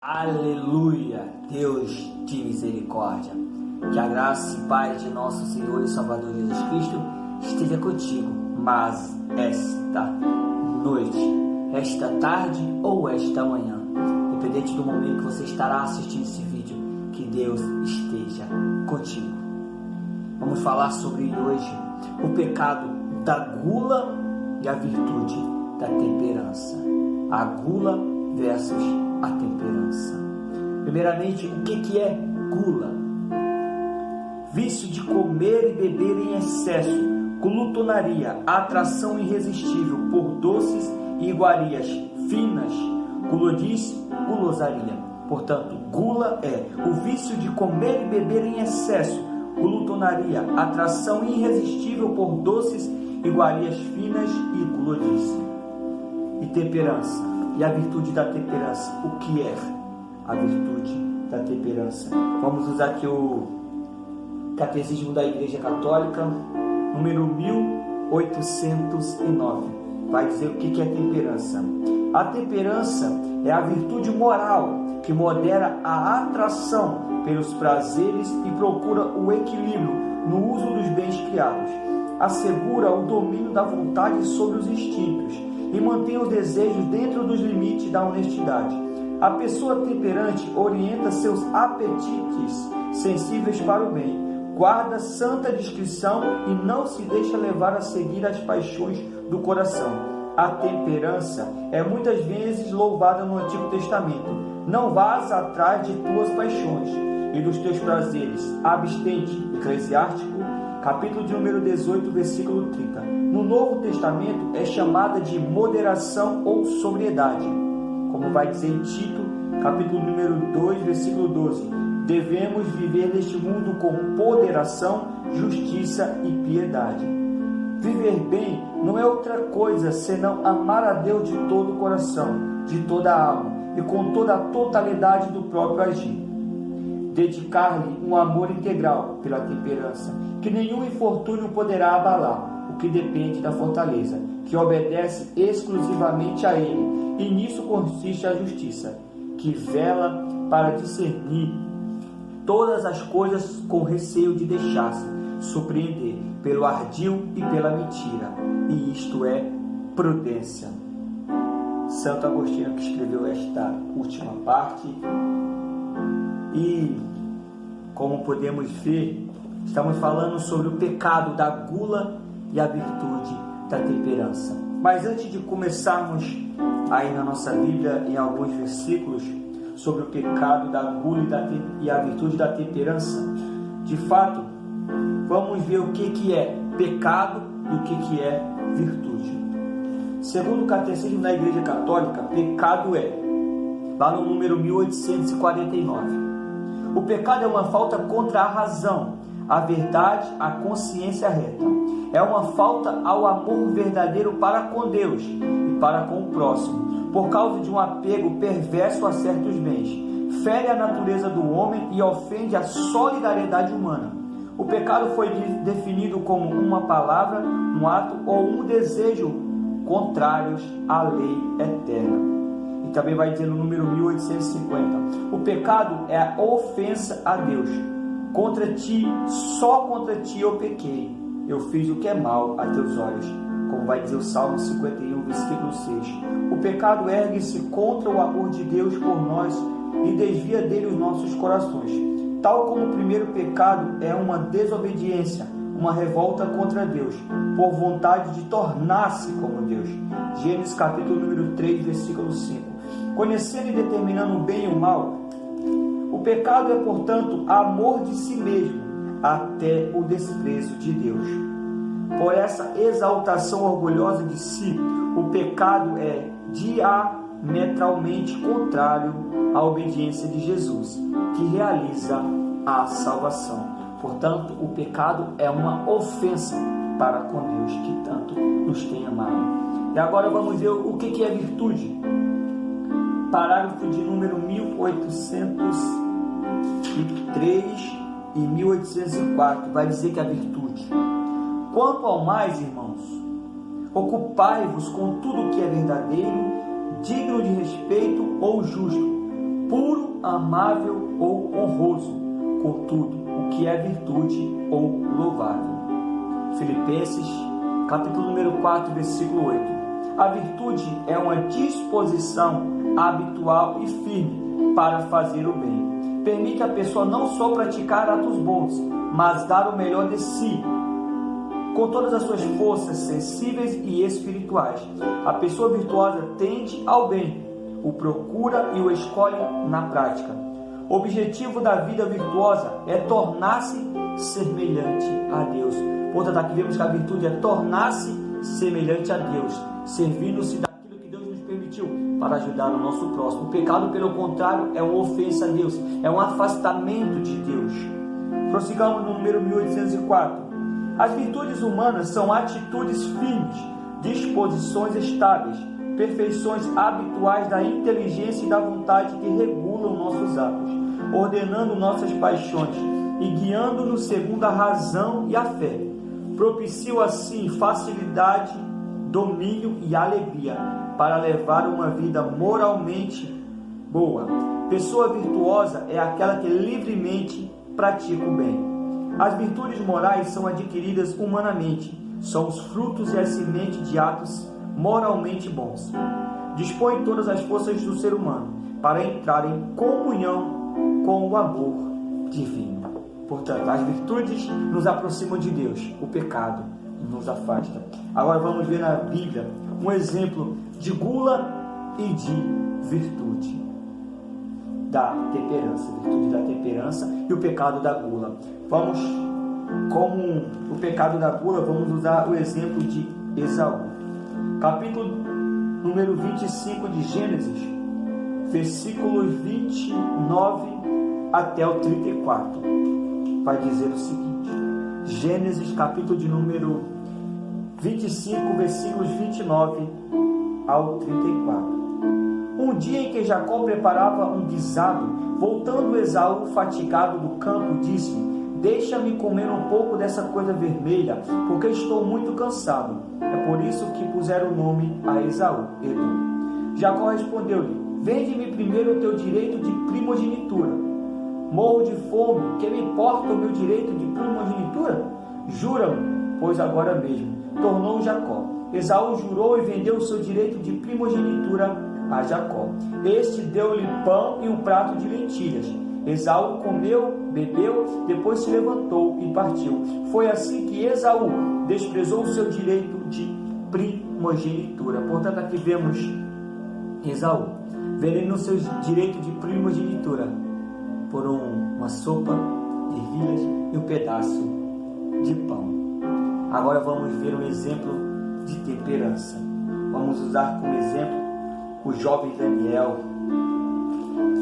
Aleluia, Deus de misericórdia, que a graça e paz de nosso Senhor e Salvador Jesus Cristo esteja contigo, mas esta noite, esta tarde ou esta manhã, independente do momento que você estará assistindo esse vídeo, que Deus esteja contigo. Vamos falar sobre hoje o pecado da gula e a virtude da temperança. A gula versus a temperança. Primeiramente, o que é gula? Vício de comer e beber em excesso, glutonaria, atração irresistível por doces e iguarias finas, gulodice, gulosaria. Portanto, gula é o vício de comer e beber em excesso, glutonaria, atração irresistível por doces, iguarias finas e gulodice. E temperança. E a virtude da temperança, o que é a virtude da temperança? Vamos usar aqui o Catecismo da Igreja Católica, número 1809. Vai dizer o que é temperança. A temperança é a virtude moral que modera a atração pelos prazeres e procura o equilíbrio no uso dos bens criados. Assegura o domínio da vontade sobre os instintos e mantém os desejos dentro dos limites da honestidade. A pessoa temperante orienta seus apetites sensíveis para o bem, guarda santa discrição e não se deixa levar a seguir as paixões do coração. A temperança é muitas vezes louvada no Antigo Testamento. Não vás atrás de tuas paixões e dos teus prazeres. Abstente, Eclesiástico, capítulo de número 18, versículo 30. No Novo Testamento é chamada de moderação ou sobriedade, como vai dizer em Tito, capítulo número 2, versículo 12. Devemos viver neste mundo com moderação, justiça e piedade. Viver bem não é outra coisa senão amar a Deus de todo o coração, de toda a alma e com toda a totalidade do próprio agir. Dedicar-lhe um amor integral pela temperança, que nenhum infortúnio poderá abalar, o que depende da fortaleza, que obedece exclusivamente a ele, e nisso consiste a justiça, que vela para discernir todas as coisas com receio de deixar-se surpreender pelo ardil e pela mentira, e isto é prudência. Santo Agostinho, que escreveu esta última parte, e como podemos ver, estamos falando sobre o pecado da gula e a virtude da temperança. Mas antes de começarmos aí na nossa Bíblia, em alguns versículos, sobre o pecado da gula e a virtude da temperança, de fato, vamos ver o que é pecado e o que é virtude. Segundo o Catecismo da Igreja Católica, pecado é, lá no número 1849, o pecado é uma falta contra a razão, a verdade, a consciência reta. É uma falta ao amor verdadeiro para com Deus e para com o próximo, por causa de um apego perverso a certos bens. Fere a natureza do homem e ofende a solidariedade humana. O pecado foi definido como uma palavra, um ato ou um desejo contrários à lei eterna. E também vai dizer no número 1850, o pecado é a ofensa a Deus. Contra ti, só contra ti eu pequei, eu fiz o que é mal a teus olhos, como vai dizer o Salmo 51, versículo 6. O pecado ergue-se contra o amor de Deus por nós e desvia dele os nossos corações. Tal como o primeiro pecado é uma desobediência, uma revolta contra Deus, por vontade de tornar-se como Deus. Gênesis capítulo número 3, versículo 5. Conhecendo e determinando o bem e o mal, o pecado é, portanto, amor de si mesmo, até o desprezo de Deus. Por essa exaltação orgulhosa de si, o pecado é diametralmente contrário à obediência de Jesus, que realiza a salvação. Portanto, o pecado é uma ofensa para com Deus, que tanto nos tem amado. E agora vamos ver o que é virtude. Parágrafo de número 1803 e 1804 vai dizer que a virtude: quanto ao mais, irmãos, ocupai-vos com tudo o que é verdadeiro, digno de respeito ou justo, puro, amável ou honroso, contudo, o que é virtude ou louvável. Filipenses, capítulo número 4, versículo 8. A virtude é uma disposição habitual e firme para fazer o bem. Permite a pessoa não só praticar atos bons, mas dar o melhor de si, com todas as suas forças sensíveis e espirituais. A pessoa virtuosa tende ao bem, o procura e o escolhe na prática. O objetivo da vida virtuosa é tornar-se semelhante a Deus. Portanto, aqui vemos que a virtude é tornar-se semelhante a Deus, servindo-se daquilo que Deus nos permitiu para ajudar o nosso próximo. O pecado, pelo contrário, é uma ofensa a Deus, é um afastamento de Deus. Prossigamos no número 1804. As virtudes humanas são atitudes firmes, disposições estáveis, perfeições habituais da inteligência e da vontade que regulam nossos atos, ordenando nossas paixões e guiando-nos segundo a razão e a fé. Propiciam assim facilidade, domínio e alegria para levar uma vida moralmente boa. Pessoa virtuosa é aquela que livremente pratica o bem. As virtudes morais são adquiridas humanamente, são os frutos e a semente de atos moralmente bons. Dispõe todas as forças do ser humano para entrar em comunhão com o amor divino. Portanto, as virtudes nos aproximam de Deus, o pecado nos afasta. Agora vamos ver na Bíblia um exemplo de gula e de virtude da temperança, virtude da temperança e o pecado da gula. Vamos, como o pecado da gula, vamos usar o exemplo de Esaú. Capítulo número 25 de Gênesis, versículos 29 até o 34. Vai dizer o seguinte: Gênesis, capítulo de número 25, versículos 29 ao 34. Um dia em que Jacó preparava um guisado, voltando Esaú fatigado do campo, disse-lhe: deixa-me comer um pouco dessa coisa vermelha, porque estou muito cansado. É por isso que puseram o nome a Esaú, Edom. Jacó respondeu-lhe: vende-me primeiro o teu direito de primogenitura. Morro de fome, que me importa o meu direito de primogenitura? Jura-me, pois agora mesmo. Tornou Jacó. Esaú jurou e vendeu o seu direito de primogenitura a Jacó. Este deu-lhe pão e um prato de lentilhas. Esaú comeu, bebeu, depois se levantou e partiu. Foi assim que Esaú desprezou o seu direito de primogenitura. Portanto, aqui vemos Esaú vendendo o seu direito de primogenitura por uma sopa de ervilhas e um pedaço de pão. Agora vamos ver um exemplo de temperança. Vamos usar como exemplo o jovem Daniel,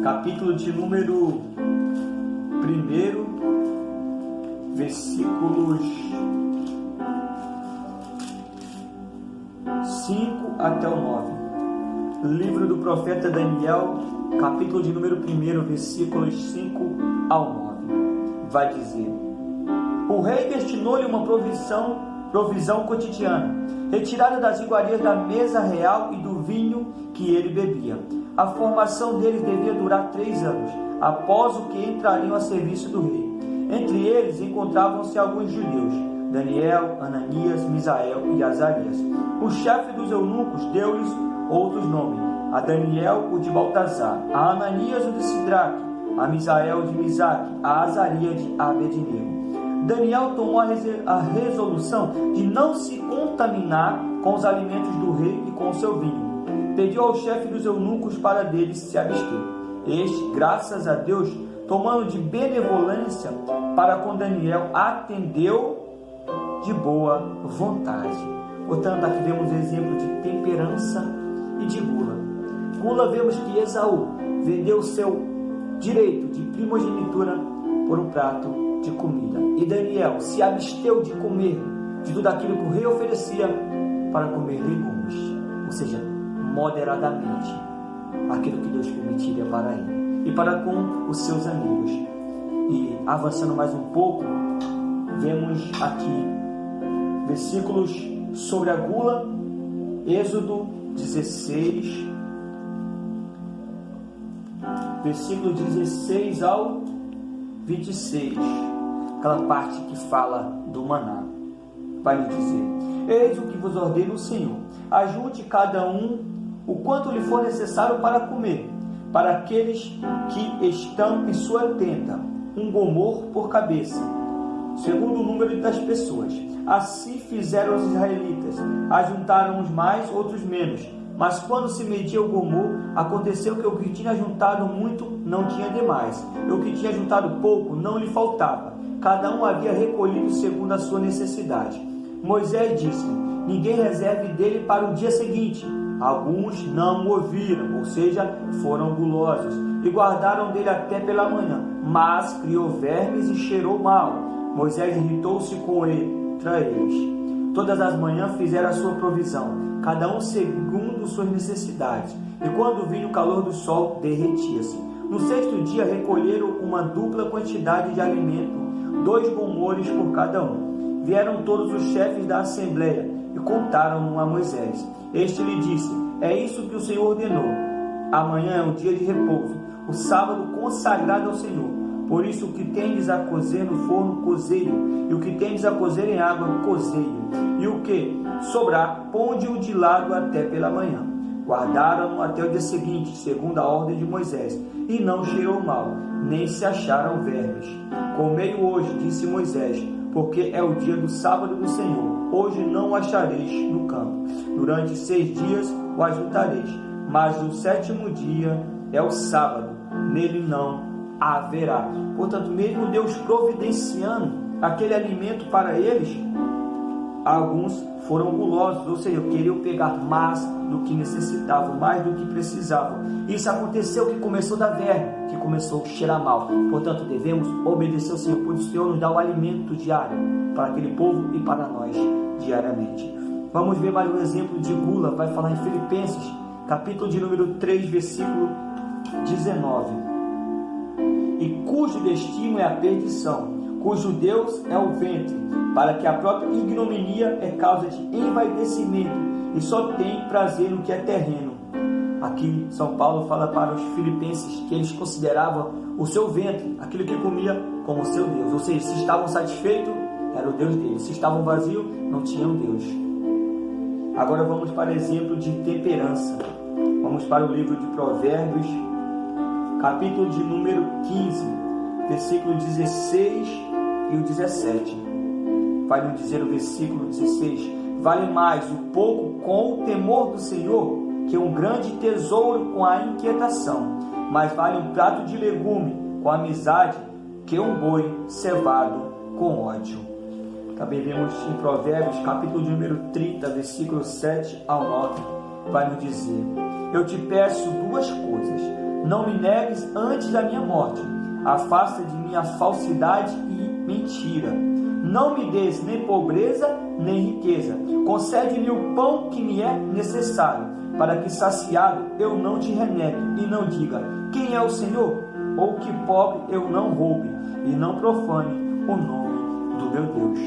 capítulo de número 1, versículos 5 até o 9. Livro do profeta Daniel, capítulo de número 1, versículos 5 ao 9. Vai dizer: o rei destinou-lhe uma provisão cotidiana, retirada das iguarias da mesa real e do vinho que ele bebia. A formação deles devia durar 3 anos, após o que entrariam a serviço do rei. Entre eles encontravam-se alguns judeus: Daniel, Ananias, Misael e Azarias. O chefe dos eunucos deu-lhes outros nomes: a Daniel o de Baltazar, a Ananias o de Sidraque, a Misael de Misaque, a Azarias de Abednego. Daniel tomou a resolução de não se contaminar com os alimentos do rei e com o seu vinho. Pediu ao chefe dos eunucos para deles se abster. Este, graças a Deus, tomando de benevolência para com Daniel, atendeu de boa vontade. Portanto, aqui vemos um exemplo de temperança e de gula. Gula, vemos que Esaú vendeu o seu direito de primogenitura por um prato de comida. E Daniel se absteu de comer de tudo aquilo que o rei oferecia para comer legumes, ou seja, moderadamente, aquilo que Deus permitiria para ele e para com os seus amigos. E avançando mais um pouco, vemos aqui versículos sobre a gula, Êxodo 16, versículo 16 ao 26, aquela parte que fala do maná. Vai nos dizer: eis o que vos ordena o Senhor, ajunte cada um o quanto lhe for necessário para comer, para aqueles que estão em sua tenda, um gomor por cabeça, segundo o número das pessoas. Assim fizeram os israelitas, ajuntaram uns mais, outros menos. Mas quando se media o gomor, aconteceu que o que tinha juntado muito não tinha demais, e o que tinha juntado pouco não lhe faltava. Cada um havia recolhido segundo a sua necessidade. Moisés disse: ninguém reserve dele para o dia seguinte. Alguns não o ouviram, ou seja, foram gulosos, e guardaram dele até pela manhã. Mas criou vermes e cheirou mal. Moisés irritou-se contra eles. Todas as manhãs fizeram a sua provisão, cada um segundo suas necessidades. E quando vinha o calor do sol, derretia-se. No sexto dia recolheram uma dupla quantidade de alimento, 2 gomores por cada um. Vieram todos os chefes da assembleia e contaram-no a Moisés. Este lhe disse: é isso que o Senhor ordenou. Amanhã é um dia de repouso, o sábado consagrado ao Senhor. Por isso o que tendes a cozer no forno, cozeio, e o que tendes a cozer em água, cozeio, e o que sobrar, ponde-o de lado até pela manhã. Guardaram-no até o dia seguinte, segundo a ordem de Moisés, e não cheirou mal, nem se acharam vermes. Comei-o hoje, disse Moisés, porque é o dia do sábado do Senhor. Hoje não o achareis no campo. Durante 6 dias o ajuntareis, mas o 7º dia é o sábado, nele não haverá. Portanto, mesmo Deus providenciando aquele alimento para eles, alguns foram gulosos, ou seja, queriam pegar mais do que necessitavam, mais do que precisavam. Isso aconteceu, que começou da verme, que começou a cheirar mal. Portanto, devemos obedecer ao Senhor, pois o Senhor nos dá o alimento diário para aquele povo e para nós diariamente. Vamos ver mais um exemplo de gula. Vai falar em Filipenses, capítulo de número 3, versículo 19. E cujo destino é a perdição, cujo Deus é o ventre, para que a própria ignominia é causa de envaidecimento, e só tem prazer no que é terreno. Aqui São Paulo fala para os filipenses que eles consideravam o seu ventre, aquilo que comia, como seu Deus. Ou seja, se estavam satisfeitos, era o Deus deles. Se estavam vazios, não tinham Deus. Agora vamos para o exemplo de temperança. Vamos para o livro de Provérbios, capítulo de número 15, versículo 16 e o 17. Vai nos dizer o versículo 16: vale mais o pouco com o temor do Senhor que um grande tesouro com a inquietação. Mais vale um prato de legume com amizade que um boi cevado com ódio. Também vemos em Provérbios, capítulo de número 30, versículo 7 ao 9. Vai nos dizer: eu te peço 2 coisas. Não me negues antes da minha morte. Afasta de mim a falsidade e mentira. Não me des nem pobreza, nem riqueza. Concede-me o pão que me é necessário, para que saciado eu não te renegue e não diga: quem é o Senhor? Ou que pobre eu não roube e não profane o nome do meu Deus.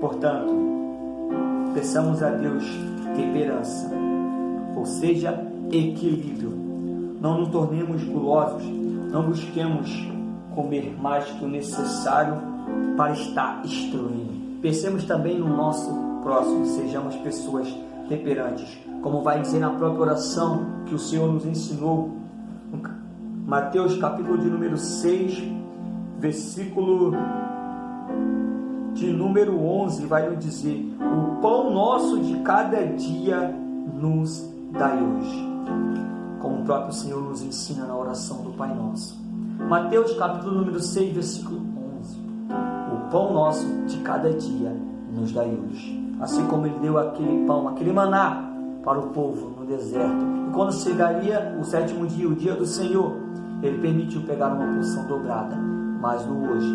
Portanto, peçamos a Deus temperança, ou seja, equilíbrio. Não nos tornemos gulosos, não busquemos comer mais que o necessário para estar instruindo. Pensemos também no nosso próximo, sejamos pessoas temperantes, como vai dizer na própria oração que o Senhor nos ensinou. Mateus capítulo de número 6, versículo de número 11, vai nos dizer: o pão nosso de cada dia nos dai hoje. Como o próprio Senhor nos ensina na oração do Pai Nosso. Mateus capítulo número 6, versículo 11. O pão nosso de cada dia nos dai hoje. Assim como Ele deu aquele pão, aquele maná para o povo no deserto. E quando chegaria o 7º dia, o dia do Senhor, Ele permitiu pegar uma porção dobrada. Mas no hoje,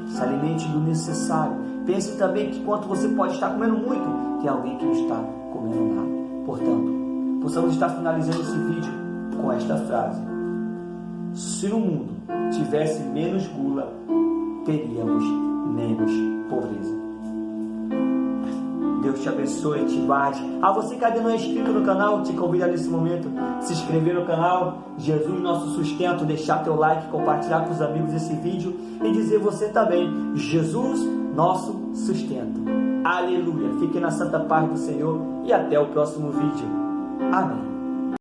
se alimente do necessário. Pense também que enquanto você pode estar comendo muito, tem alguém que não está comendo nada. Portanto, possamos estar finalizando esse vídeo com esta frase: se no mundo tivesse menos gula, teríamos menos pobreza. Deus te abençoe e te guarde. A você que ainda não é inscrito no canal, te convido nesse momento a se inscrever no canal Jesus Nosso Sustento, deixar teu like, compartilhar com os amigos esse vídeo e dizer você também, Jesus Nosso Sustento. Aleluia! Fique na santa paz do Senhor e até o próximo vídeo. Amém.